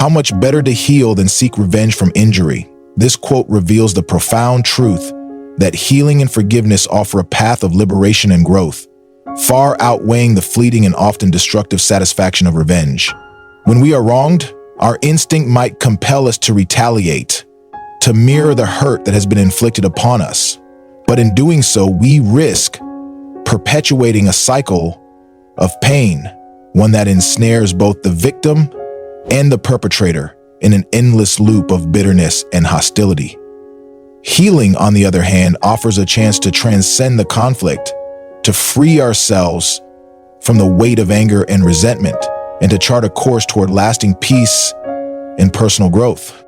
How much better to heal than seek revenge from injury? This quote reveals the profound truth that healing and forgiveness offer a path of liberation and growth, far outweighing the fleeting and often destructive satisfaction of revenge. When we are wronged, our instinct might compel us to retaliate, to mirror the hurt that has been inflicted upon us. But in doing so, we risk perpetuating a cycle of pain, one that ensnares both the victim and the perpetrator in an endless loop of bitterness and hostility. Healing, on the other hand, offers a chance to transcend the conflict, to free ourselves from the weight of anger and resentment, and to chart a course toward lasting peace and personal growth.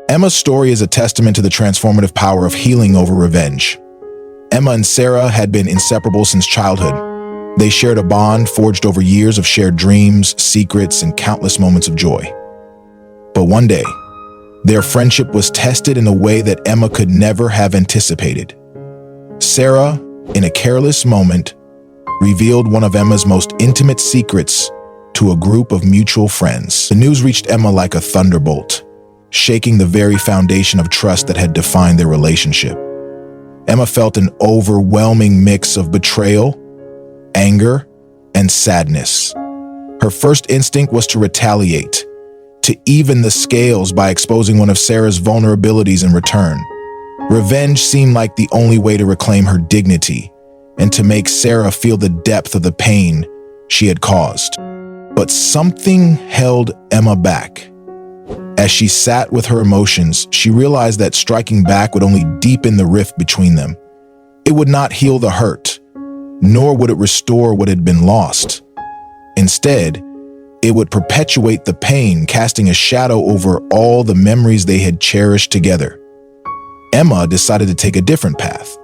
Emma's story is a testament to the transformative power of healing over revenge. Emma and Sarah had been inseparable since childhood. They shared a bond forged over years of shared dreams, secrets, and countless moments of joy. But one day, their friendship was tested in a way that Emma could never have anticipated. Sarah, in a careless moment, revealed one of Emma's most intimate secrets to a group of mutual friends. The news reached Emma like a thunderbolt, shaking the very foundation of trust that had defined their relationship. Emma felt an overwhelming mix of betrayal, anger, and sadness. Her first instinct was to retaliate, to even the scales by exposing one of Sarah's vulnerabilities in return. Revenge seemed like the only way to reclaim her dignity and to make Sarah feel the depth of the pain she had caused. But something held Emma back. As she sat with her emotions, she realized that striking back would only deepen the rift between them. It would not heal the hurt, nor would it restore what had been lost. Instead, it would perpetuate the pain, casting a shadow over all the memories they had cherished together. Emma decided to take a different path.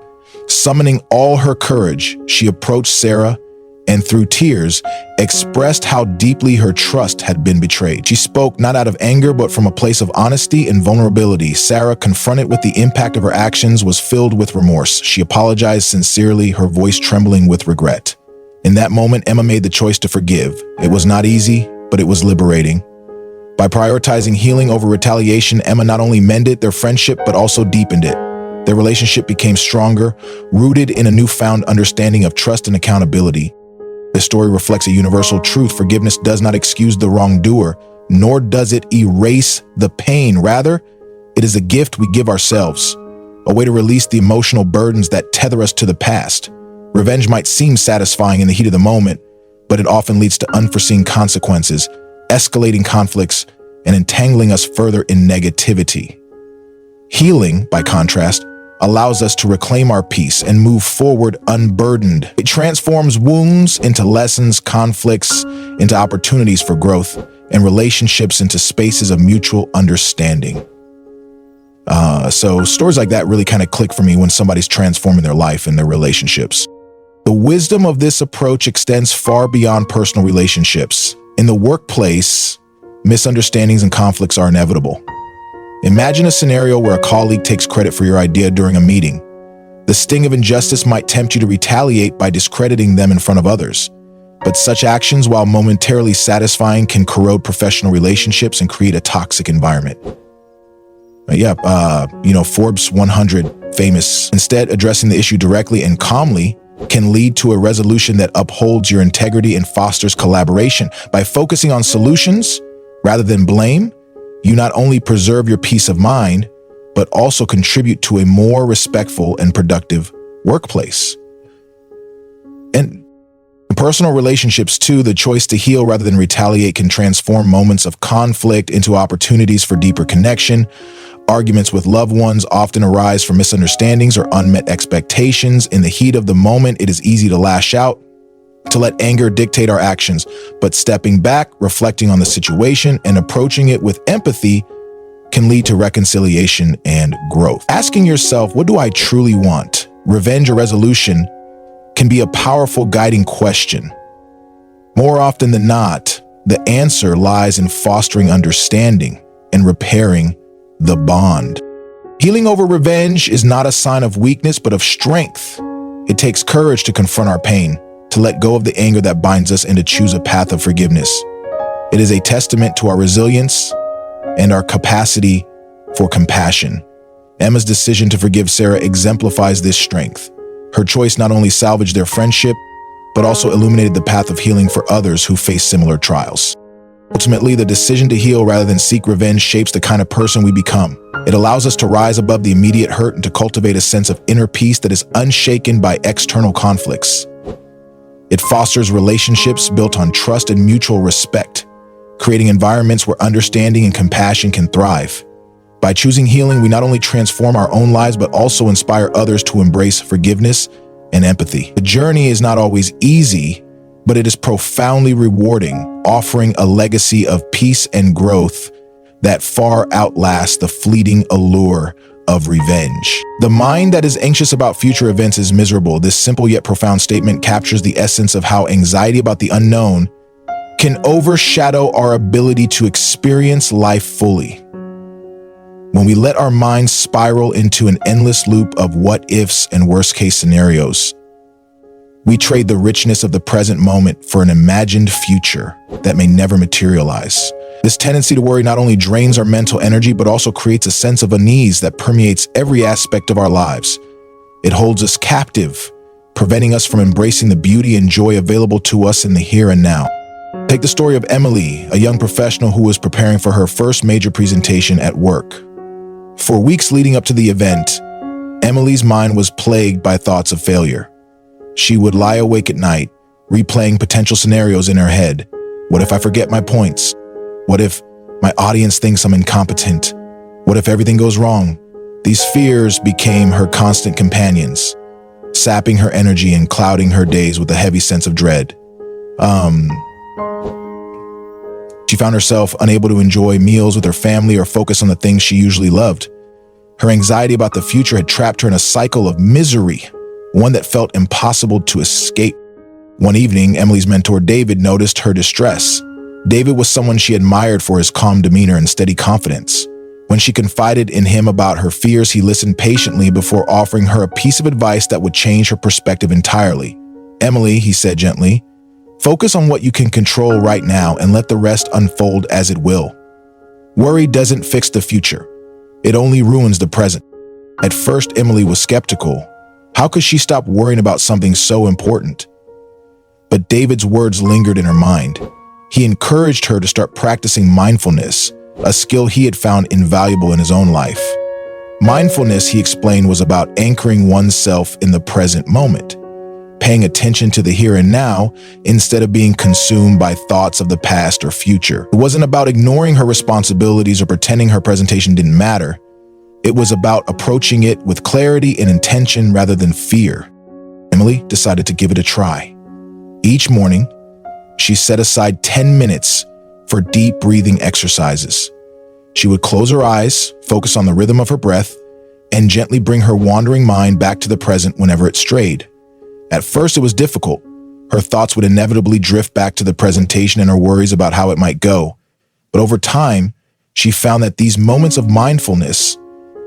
Summoning all her courage, she approached Sarah and through tears, expressed how deeply her trust had been betrayed. She spoke not out of anger, but from a place of honesty and vulnerability. Sarah, confronted with the impact of her actions, was filled with remorse. She apologized sincerely, her voice trembling with regret. In that moment, Emma made the choice to forgive. It was not easy, but it was liberating. By prioritizing healing over retaliation, Emma not only mended their friendship, but also deepened it. Their relationship became stronger, rooted in a newfound understanding of trust and accountability. This story reflects a universal truth. Forgiveness does not excuse the wrongdoer, nor does it erase the pain. Rather, it is a gift we give ourselves, a way to release the emotional burdens that tether us to the past. Revenge might seem satisfying in the heat of the moment, but it often leads to unforeseen consequences, escalating conflicts, and entangling us further in negativity. Healing, by contrast, allows us to reclaim our peace and move forward unburdened. It transforms wounds into lessons, conflicts into opportunities for growth, and relationships into spaces of mutual understanding. So stories like that really kind of click for me when somebody's transforming their life and their relationships. The wisdom of this approach extends far beyond personal relationships. In the workplace, misunderstandings and conflicts are inevitable. Imagine a scenario where a colleague takes credit for your idea during a meeting. The sting of injustice might tempt you to retaliate by discrediting them in front of others. But such actions, while momentarily satisfying, can corrode professional relationships and create a toxic environment. Forbes 100 famous. Instead, addressing the issue directly and calmly can lead to a resolution that upholds your integrity and fosters collaboration. By focusing on solutions rather than blame, you not only preserve your peace of mind, but also contribute to a more respectful and productive workplace. And in personal relationships too, the choice to heal rather than retaliate can transform moments of conflict into opportunities for deeper connection. Arguments with loved ones often arise from misunderstandings or unmet expectations. In the heat of the moment, it is easy to lash out, to let anger dictate our actions, but stepping back, reflecting on the situation, and approaching it with empathy can lead to reconciliation and growth. Asking yourself, what do I truly want? Revenge or resolution can be a powerful guiding question. More often than not, the answer lies in fostering understanding and repairing the bond. Healing over revenge is not a sign of weakness, but of strength. It takes courage to confront our pain, to let go of the anger that binds us, and to choose a path of forgiveness. It is a testament to our resilience, and our capacity for compassion. Emma's decision to forgive Sarah exemplifies this strength. Her choice not only salvaged their friendship, but also illuminated the path of healing for others who face similar trials. Ultimately, the decision to heal rather than seek revenge shapes the kind of person we become. It allows us to rise above the immediate hurt and to cultivate a sense of inner peace that is unshaken by external conflicts. It fosters relationships built on trust and mutual respect, creating environments where understanding and compassion can thrive. By choosing healing, we not only transform our own lives, but also inspire others to embrace forgiveness and empathy. The journey is not always easy, but it is profoundly rewarding, offering a legacy of peace and growth that far outlasts the fleeting allure of revenge. The mind that is anxious about future events is miserable. This simple yet profound statement captures the essence of how anxiety about the unknown can overshadow our ability to experience life fully. When we let our minds spiral into an endless loop of what-ifs and worst-case scenarios, we trade the richness of the present moment for an imagined future that may never materialize. This tendency to worry not only drains our mental energy, but also creates a sense of unease that permeates every aspect of our lives. It holds us captive, preventing us from embracing the beauty and joy available to us in the here and now. Take the story of Emily, a young professional who was preparing for her first major presentation at work. For weeks leading up to the event, Emily's mind was plagued by thoughts of failure. She would lie awake at night, replaying potential scenarios in her head. What if I forget my points? What if my audience thinks I'm incompetent? What if everything goes wrong? These fears became her constant companions, sapping her energy and clouding her days with a heavy sense of dread. She found herself unable to enjoy meals with her family or focus on the things she usually loved. Her anxiety about the future had trapped her in a cycle of misery, one that felt impossible to escape. One evening, Emily's mentor, David, noticed her distress. David was someone she admired for his calm demeanor and steady confidence. When she confided in him about her fears, he listened patiently before offering her a piece of advice that would change her perspective entirely. "Emily," he said gently, "focus on what you can control right now and let the rest unfold as it will. Worry doesn't fix the future. It only ruins the present." At first, Emily was skeptical. How could she stop worrying about something so important? But David's words lingered in her mind. He encouraged her to start practicing mindfulness, a skill he had found invaluable in his own life. Mindfulness, he explained, was about anchoring oneself in the present moment, paying attention to the here and now instead of being consumed by thoughts of the past or future. It wasn't about ignoring her responsibilities or pretending her presentation didn't matter. It was about approaching it with clarity and intention rather than fear. Emily decided to give it a try. Each morning, she set aside 10 minutes for deep breathing exercises. She would close her eyes, focus on the rhythm of her breath, and gently bring her wandering mind back to the present whenever it strayed. At first, it was difficult. Her thoughts would inevitably drift back to the presentation and her worries about how it might go. But over time, she found that these moments of mindfulness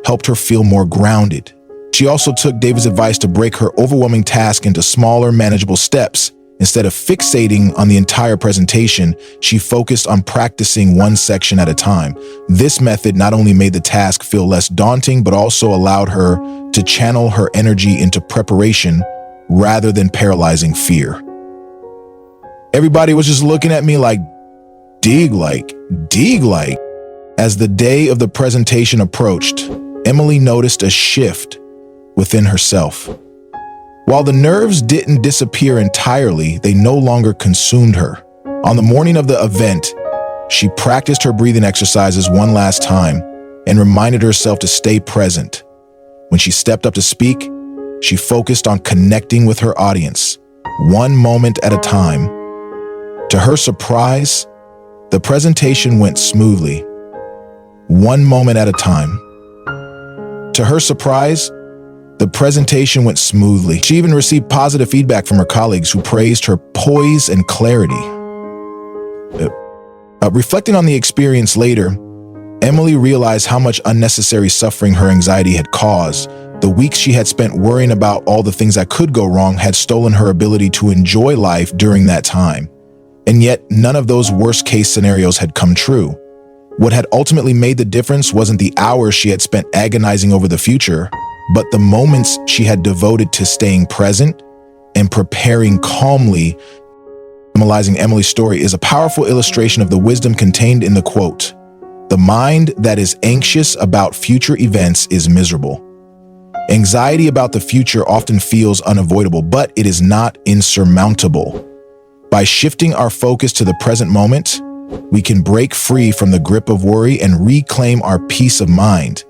helped her feel more grounded. She also took David's advice to break her overwhelming task into smaller, manageable steps. Instead of fixating on the entire presentation, she focused on practicing one section at a time. This method not only made the task feel less daunting, but also allowed her to channel her energy into preparation rather than paralyzing fear. Everybody was just looking at me like, dig like. As the day of the presentation approached, Emily noticed a shift within herself. While the nerves didn't disappear entirely, they no longer consumed her. On the morning of the event, she practiced her breathing exercises one last time and reminded herself to stay present. When she stepped up to speak, she focused on connecting with her audience, one moment at a time. To her surprise, the presentation went smoothly, one moment at a time. To her surprise, the presentation went smoothly. She even received positive feedback from her colleagues who praised her poise and clarity. Reflecting on the experience later, Emily realized how much unnecessary suffering her anxiety had caused. The weeks she had spent worrying about all the things that could go wrong had stolen her ability to enjoy life during that time. And yet, none of those worst-case scenarios had come true. What had ultimately made the difference wasn't the hours she had spent agonizing over the future, but the moments she had devoted to staying present and preparing calmly. Analyzing Emily's story is a powerful illustration of the wisdom contained in the quote, "The mind that is anxious about future events is miserable." Anxiety about the future often feels unavoidable, but it is not insurmountable. By shifting our focus to the present moment, we can break free from the grip of worry and reclaim our peace of mind.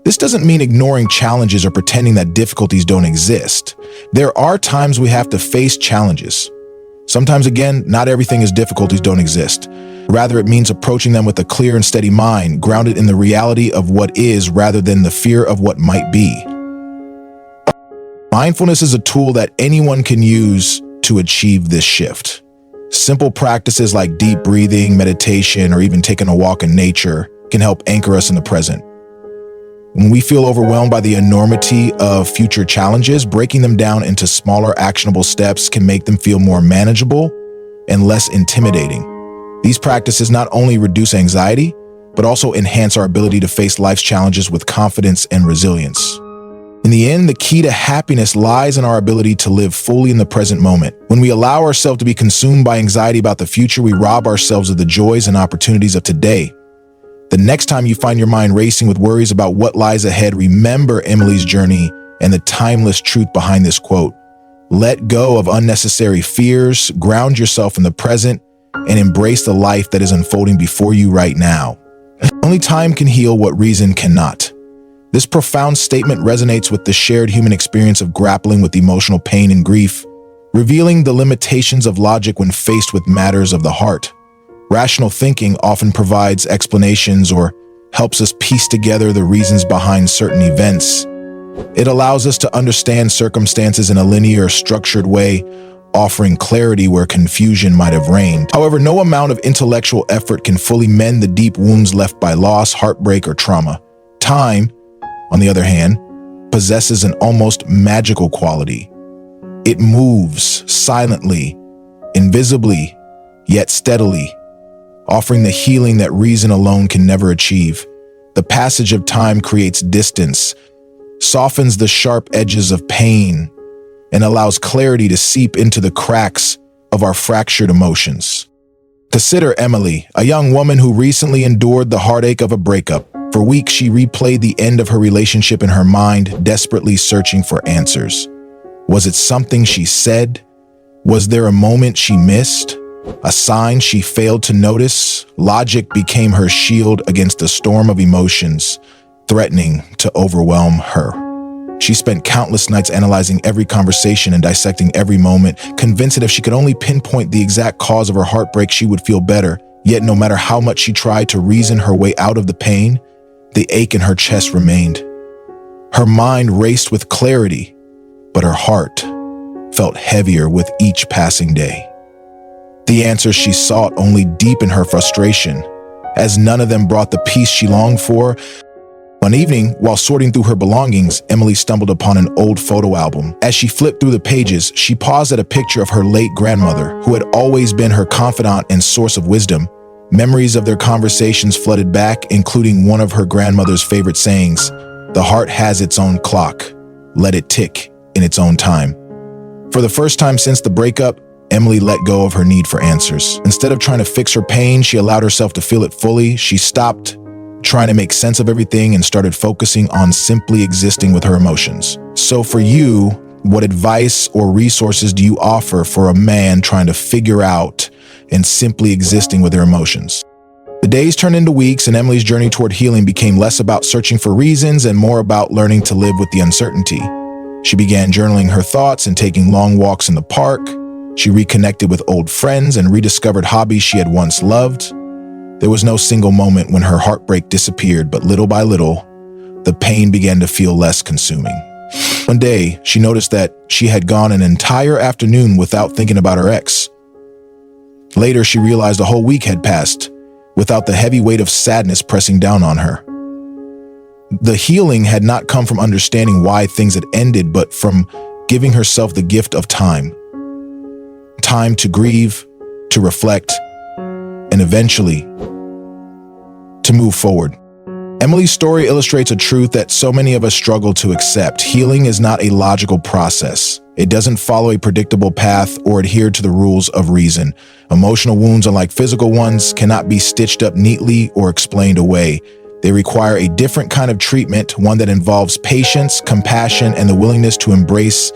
This doesn't mean ignoring challenges or pretending that difficulties don't exist. There are times we have to face challenges. Sometimes, again, not everything is difficulties don't exist. Rather, it means approaching them with a clear and steady mind, grounded in the reality of what is rather than the fear of what might be. Mindfulness is a tool that anyone can use to achieve this shift. Simple practices like deep breathing, meditation, or even taking a walk in nature can help anchor us in the present. When we feel overwhelmed by the enormity of future challenges, breaking them down into smaller, actionable steps can make them feel more manageable and less intimidating. These practices not only reduce anxiety, but also enhance our ability to face life's challenges with confidence and resilience. In the end, the key to happiness lies in our ability to live fully in the present moment. When we allow ourselves to be consumed by anxiety about the future, we rob ourselves of the joys and opportunities of today. The next time you find your mind racing with worries about what lies ahead, remember Emily's journey and the timeless truth behind this quote. Let go of unnecessary fears, ground yourself in the present, and embrace the life that is unfolding before you right now. Only time can heal what reason cannot. This profound statement resonates with the shared human experience of grappling with emotional pain and grief, revealing the limitations of logic when faced with matters of the heart. Rational thinking often provides explanations or helps us piece together the reasons behind certain events. It allows us to understand circumstances in a linear, structured way, offering clarity where confusion might have reigned. However, no amount of intellectual effort can fully mend the deep wounds left by loss, heartbreak, or trauma. Time, on the other hand, possesses an almost magical quality. It moves silently, invisibly, yet steadily, offering the healing that reason alone can never achieve. The passage of time creates distance, softens the sharp edges of pain, and allows clarity to seep into the cracks of our fractured emotions. Consider Emily, a young woman who recently endured the heartache of a breakup. For weeks, she replayed the end of her relationship in her mind, desperately searching for answers. Was it something she said? Was there a moment she missed? A sign she failed to notice? Logic became her shield against a storm of emotions, threatening to overwhelm her. She spent countless nights analyzing every conversation and dissecting every moment, convinced that if she could only pinpoint the exact cause of her heartbreak, she would feel better. Yet no matter how much she tried to reason her way out of the pain, the ache in her chest remained. Her mind raced with clarity, but her heart felt heavier with each passing day. The answers she sought only deepened her frustration, as none of them brought the peace she longed for. One evening, while sorting through her belongings, Emily stumbled upon an old photo album. As she flipped through the pages, she paused at a picture of her late grandmother, who had always been her confidant and source of wisdom. Memories of their conversations flooded back, including one of her grandmother's favorite sayings, "The heart has its own clock. Let it tick in its own time." For the first time since the breakup, Emily let go of her need for answers. Instead of trying to fix her pain, she allowed herself to feel it fully. She stopped trying to make sense of everything and started focusing on simply existing with her emotions. So for you, what advice or resources do you offer for a man trying to figure out and simply existing with their emotions? The days turned into weeks, and Emily's journey toward healing became less about searching for reasons and more about learning to live with the uncertainty. She began journaling her thoughts and taking long walks in the park. She reconnected with old friends and rediscovered hobbies she had once loved. There was no single moment when her heartbreak disappeared, but little by little, the pain began to feel less consuming. One day, she noticed that she had gone an entire afternoon without thinking about her ex. Later, she realized a whole week had passed without the heavy weight of sadness pressing down on her. The healing had not come from understanding why things had ended, but from giving herself the gift of time. Time to grieve, to reflect, and eventually to move forward. Emily's story illustrates a truth that so many of us struggle to accept. Healing is not a logical process. It doesn't follow a predictable path or adhere to the rules of reason. Emotional wounds, unlike physical ones, cannot be stitched up neatly or explained away. They require a different kind of treatment, one that involves patience, compassion, and the willingness to embrace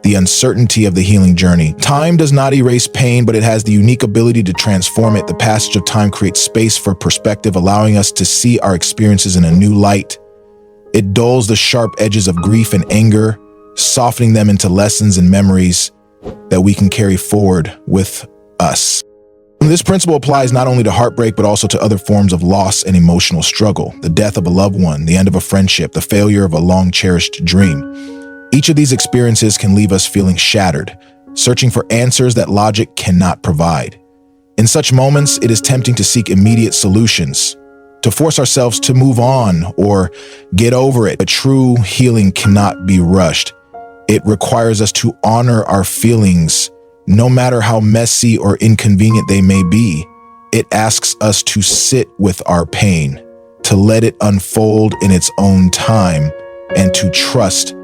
the uncertainty of the healing journey. Time does not erase pain, but it has the unique ability to transform it. The passage of time creates space for perspective, allowing us to see our experiences in a new light. It dulls the sharp edges of grief and anger, softening them into lessons and memories that we can carry forward with us. This principle applies not only to heartbreak, but also to other forms of loss and emotional struggle. The death of a loved one, the end of a friendship, the failure of a long-cherished dream. Each of these experiences can leave us feeling shattered, searching for answers that logic cannot provide. In such moments, it is tempting to seek immediate solutions, to force ourselves to move on or get over it. But true healing cannot be rushed. It requires us to honor our feelings, no matter how messy or inconvenient they may be. It asks us to sit with our pain, to let it unfold in its own time, and to trust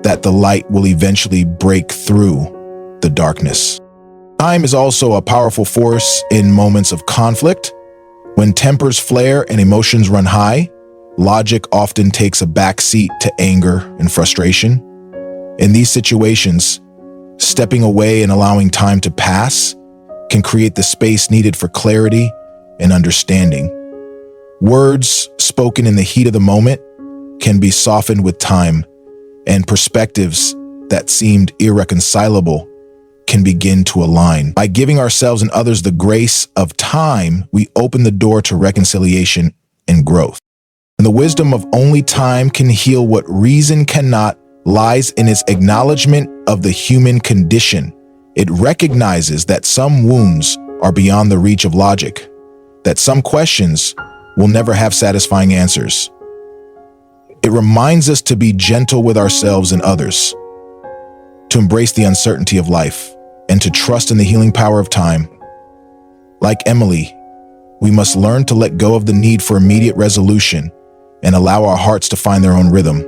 that the light will eventually break through the darkness. Time is also a powerful force in moments of conflict. When tempers flare and emotions run high, logic often takes a backseat to anger and frustration. In these situations, stepping away and allowing time to pass can create the space needed for clarity and understanding. Words spoken in the heat of the moment can be softened with time, and perspectives that seemed irreconcilable can begin to align. By giving ourselves and others the grace of time, we open the door to reconciliation and growth. And the wisdom of only time can heal what reason cannot lies in its acknowledgement of the human condition. It recognizes that some wounds are beyond the reach of logic, that some questions will never have satisfying answers. It reminds us to be gentle with ourselves and others, to embrace the uncertainty of life, and to trust in the healing power of time. Like Emily, we must learn to let go of the need for immediate resolution and allow our hearts to find their own rhythm.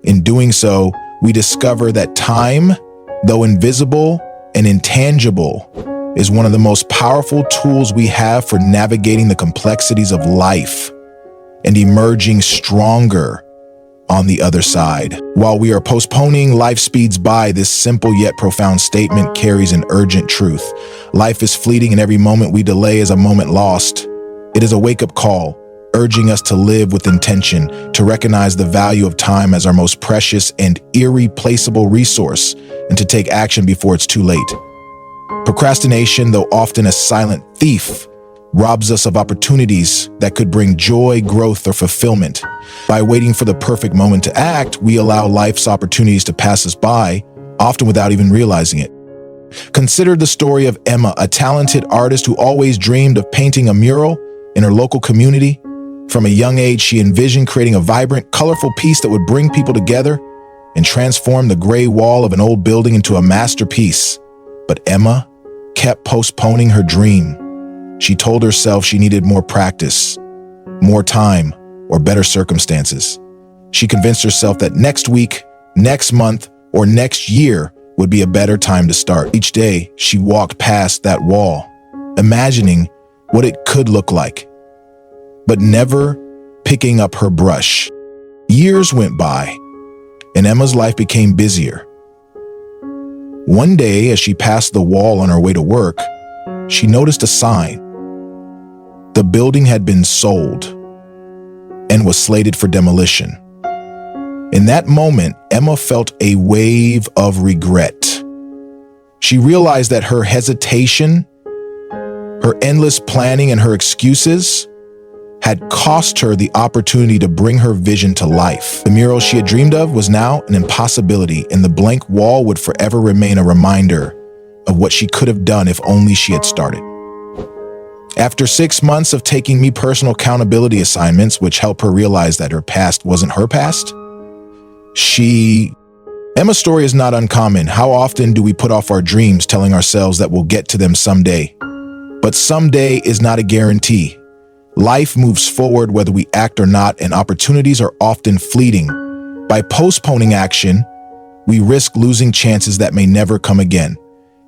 In doing so, we discover that time, though invisible and intangible, is one of the most powerful tools we have for navigating the complexities of life and emerging stronger on the other side. While we are postponing, life speeds by. This simple yet profound statement carries an urgent truth. Life is fleeting, and every moment we delay is a moment lost. It is a wake-up call, urging us to live with intention, to recognize the value of time as our most precious and irreplaceable resource, and to take action before it's too late. Procrastination, though often a silent thief, robs us of opportunities that could bring joy, growth, or fulfillment. By waiting for the perfect moment to act, we allow life's opportunities to pass us by, often without even realizing it. Consider the story of Emma, a talented artist who always dreamed of painting a mural in her local community. From a young age, she envisioned creating a vibrant, colorful piece that would bring people together and transform the gray wall of an old building into a masterpiece. But Emma kept postponing her dream. She told herself she needed more practice, more time, or better circumstances. She convinced herself that next week, next month, or next year would be a better time to start. Each day, she walked past that wall, imagining what it could look like, but never picking up her brush. Years went by, and Emma's life became busier. One day, as she passed the wall on her way to work, she noticed a sign. The building had been sold and was slated for demolition. In that moment, Emma felt a wave of regret. She realized that her hesitation, her endless planning, and her excuses had cost her the opportunity to bring her vision to life. The mural she had dreamed of was now an impossibility, and the blank wall would forever remain a reminder of what she could have done if only she had started. After 6 months of taking me personal accountability assignments, which helped her realize that her past wasn't her past, Emma's story is not uncommon. How often do we put off our dreams, telling ourselves that we'll get to them someday? But someday is not a guarantee. Life moves forward whether we act or not, and opportunities are often fleeting. By postponing action, we risk losing chances that may never come again.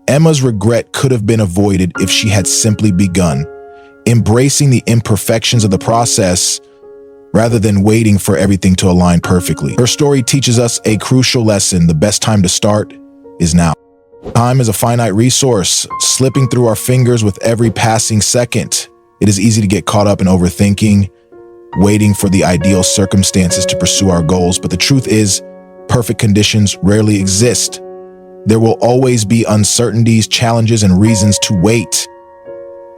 Emma's regret could have been avoided if she had simply begun, embracing the imperfections of the process rather than waiting for everything to align perfectly. Her story teaches us a crucial lesson: the best time to start is now. Time is a finite resource, slipping through our fingers with every passing second. It is easy to get caught up in overthinking, waiting for the ideal circumstances to pursue our goals, but the truth is, perfect conditions rarely exist. There will always be uncertainties, challenges, and reasons to wait.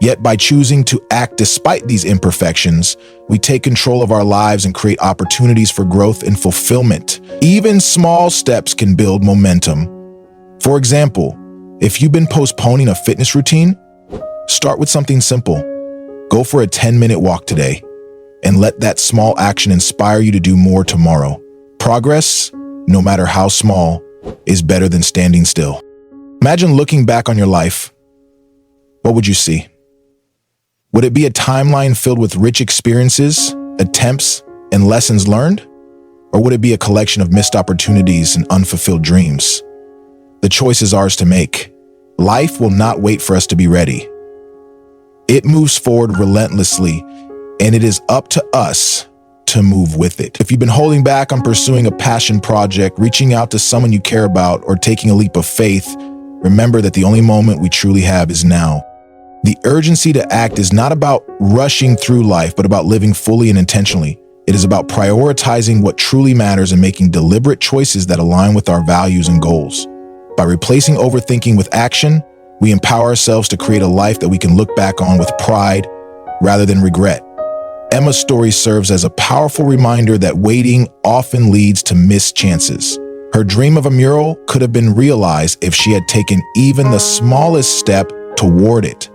Yet by choosing to act despite these imperfections, we take control of our lives and create opportunities for growth and fulfillment. Even small steps can build momentum. For example, if you've been postponing a fitness routine, start with something simple. Go for a 10-minute walk today, and let that small action inspire you to do more tomorrow. Progress, no matter how small, is better than standing still. Imagine looking back on your life. What would you see? Would it be a timeline filled with rich experiences, attempts, and lessons learned? Or would it be a collection of missed opportunities and unfulfilled dreams? The choice is ours to make. Life will not wait for us to be ready. It moves forward relentlessly, and it is up to us to move with it. If you've been holding back on pursuing a passion project, reaching out to someone you care about, or taking a leap of faith, remember that the only moment we truly have is now. The urgency to act is not about rushing through life, but about living fully and intentionally. It is about prioritizing what truly matters and making deliberate choices that align with our values and goals. By replacing overthinking with action, we empower ourselves to create a life that we can look back on with pride rather than regret. Emma's story serves as a powerful reminder that waiting often leads to missed chances. Her dream of a mural could have been realized if she had taken even the smallest step toward it.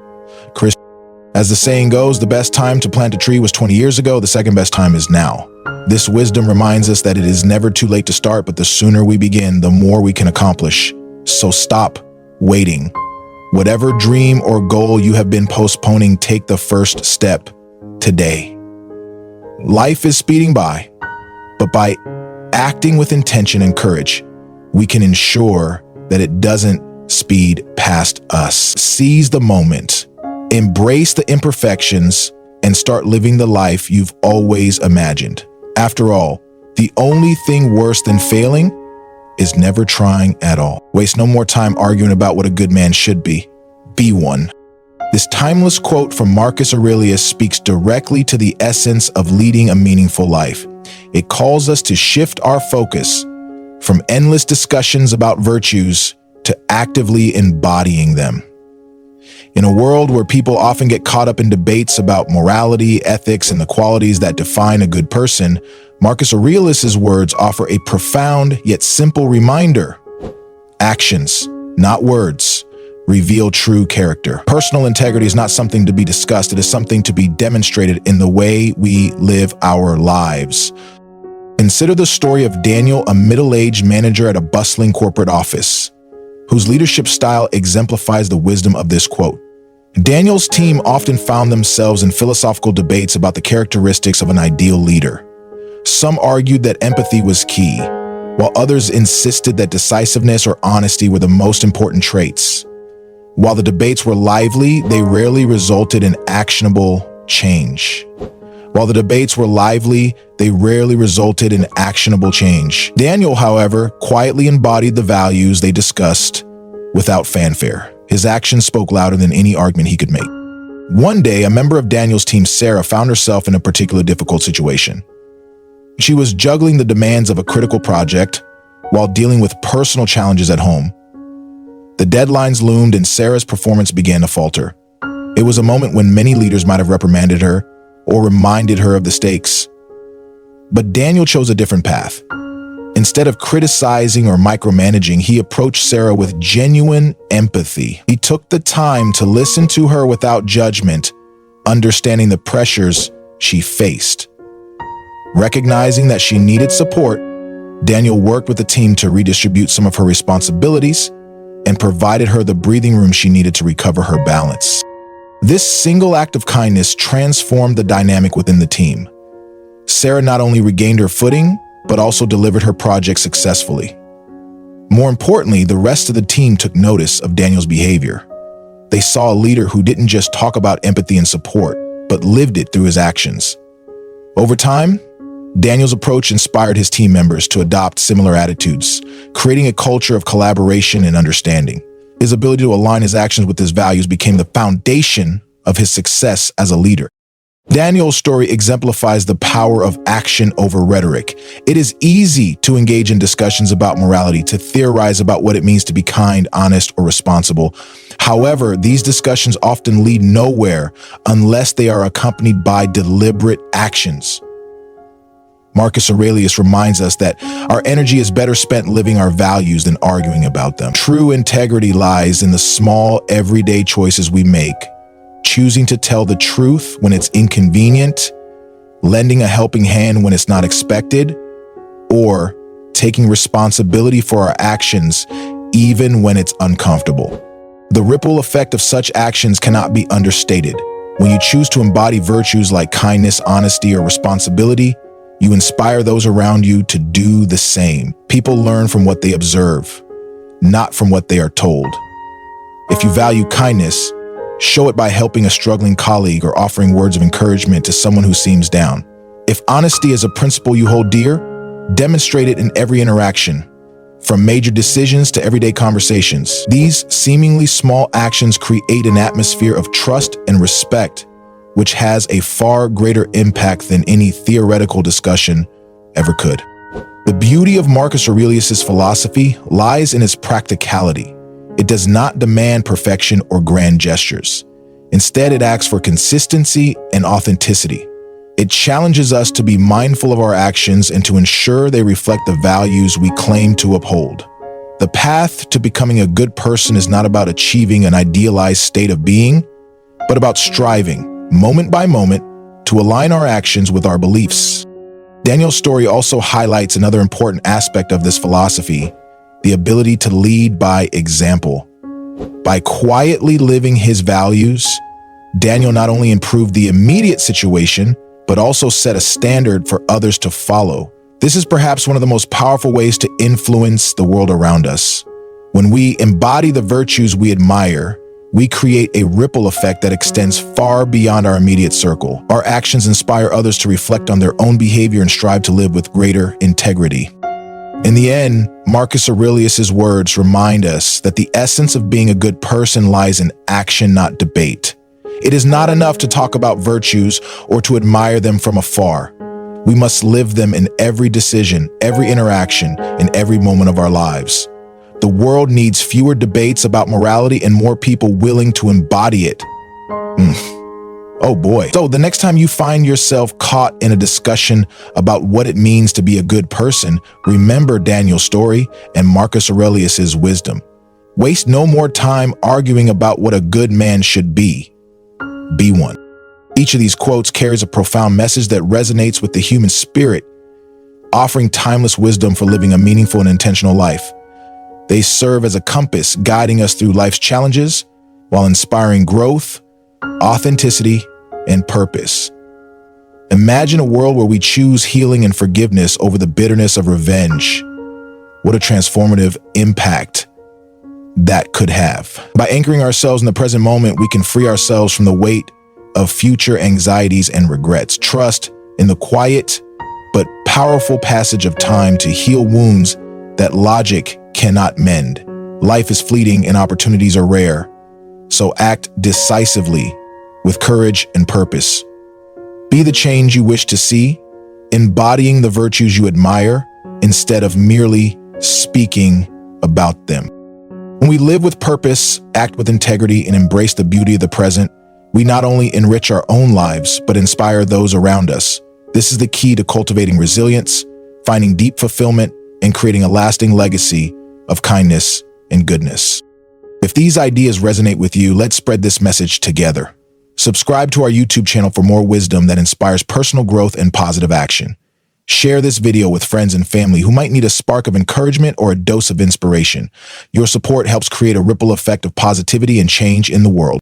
As the saying goes, the best time to plant a tree was 20 years ago, the second best time is now. This wisdom reminds us that it is never too late to start, but the sooner we begin, the more we can accomplish. So stop waiting. Whatever dream or goal you have been postponing, take the first step today. Life is speeding by, but by acting with intention and courage, we can ensure that it doesn't speed past us. Seize the moment, embrace the imperfections, and start living the life you've always imagined. After all, the only thing worse than failing is never trying at all. Waste no more time arguing about what a good man should be. Be one. This timeless quote from Marcus Aurelius speaks directly to the essence of leading a meaningful life. It calls us to shift our focus from endless discussions about virtues to actively embodying them. In a world where people often get caught up in debates about morality, ethics, and the qualities that define a good person, Marcus Aurelius' words offer a profound yet simple reminder. Actions, not words, reveal true character. Personal integrity is not something to be discussed. It is something to be demonstrated in the way we live our lives. Consider the story of Daniel, a middle-aged manager at a bustling corporate office, whose leadership style exemplifies the wisdom of this quote. Daniel's team often found themselves in philosophical debates about the characteristics of an ideal leader. Some argued that empathy was key, while others insisted that decisiveness or honesty were the most important traits. While the debates were lively, they rarely resulted in actionable change. Daniel, however, quietly embodied the values they discussed without fanfare. His actions spoke louder than any argument he could make. One day, a member of Daniel's team, Sarah, found herself in a particularly difficult situation. She was juggling the demands of a critical project while dealing with personal challenges at home. The deadlines loomed and Sarah's performance began to falter. It was a moment when many leaders might have reprimanded her or reminded her of the stakes. But Daniel chose a different path. Instead of criticizing or micromanaging, he approached Sarah with genuine empathy. He took the time to listen to her without judgment, understanding the pressures she faced. Recognizing that she needed support, Daniel worked with the team to redistribute some of her responsibilities and provided her the breathing room she needed to recover her balance. This single act of kindness transformed the dynamic within the team. Sarah not only regained her footing, but also delivered her project successfully. More importantly, the rest of the team took notice of Daniel's behavior. They saw a leader who didn't just talk about empathy and support, but lived it through his actions. Over time, Daniel's approach inspired his team members to adopt similar attitudes, creating a culture of collaboration and understanding. His ability to align his actions with his values became the foundation of his success as a leader. Daniel's story exemplifies the power of action over rhetoric. It is easy to engage in discussions about morality, to theorize about what it means to be kind, honest, or responsible. However, these discussions often lead nowhere unless they are accompanied by deliberate actions. Marcus Aurelius reminds us that our energy is better spent living our values than arguing about them. True integrity lies in the small, everyday choices we make. Choosing to tell the truth when it's inconvenient, lending a helping hand when it's not expected, or taking responsibility for our actions even when it's uncomfortable. The ripple effect of such actions cannot be understated. When you choose to embody virtues like kindness, honesty, or responsibility, you inspire those around you to do the same. People learn from what they observe, not from what they are told. If you value kindness, show it by helping a struggling colleague or offering words of encouragement to someone who seems down. If honesty is a principle you hold dear, demonstrate it in every interaction, from major decisions to everyday conversations. These seemingly small actions create an atmosphere of trust and respect, which has a far greater impact than any theoretical discussion ever could. The beauty of Marcus Aurelius' philosophy lies in its practicality. It does not demand perfection or grand gestures. Instead, it asks for consistency and authenticity. It challenges us to be mindful of our actions and to ensure they reflect the values we claim to uphold. The path to becoming a good person is not about achieving an idealized state of being, but about striving, moment by moment, to align our actions with our beliefs. Daniel's story also highlights another important aspect of this philosophy: the ability to lead by example. By quietly living his values, Daniel not only improved the immediate situation, but also set a standard for others to follow. This is perhaps one of the most powerful ways to influence the world around us. When we embody the virtues we admire, we create a ripple effect that extends far beyond our immediate circle. Our actions inspire others to reflect on their own behavior and strive to live with greater integrity. In the end, Marcus Aurelius' words remind us that the essence of being a good person lies in action, not debate. It is not enough to talk about virtues or to admire them from afar. We must live them in every decision, every interaction, and every moment of our lives. The world needs fewer debates about morality and more people willing to embody it. Oh boy. So the next time you find yourself caught in a discussion about what it means to be a good person, remember Daniel's story and Marcus Aurelius' wisdom. Waste no more time arguing about what a good man should be. Be one. Each of these quotes carries a profound message that resonates with the human spirit, offering timeless wisdom for living a meaningful and intentional life. They serve as a compass guiding us through life's challenges while inspiring growth, authenticity, and purpose. Imagine a world where we choose healing and forgiveness over the bitterness of revenge. What a transformative impact that could have. By anchoring ourselves in the present moment, we can free ourselves from the weight of future anxieties and regrets. Trust in the quiet but powerful passage of time to heal wounds that logic cannot mend. Life is fleeting and opportunities are rare, so act decisively with courage and purpose. Be the change you wish to see, embodying the virtues you admire instead of merely speaking about them. When we live with purpose, act with integrity, and embrace the beauty of the present, we not only enrich our own lives, but inspire those around us. This is the key to cultivating resilience, finding deep fulfillment, and creating a lasting legacy of kindness and goodness. If these ideas resonate with you, let's spread this message together. Subscribe to our YouTube channel for more wisdom that inspires personal growth and positive action. Share this video with friends and family who might need a spark of encouragement or a dose of inspiration. Your support helps create a ripple effect of positivity and change in the world.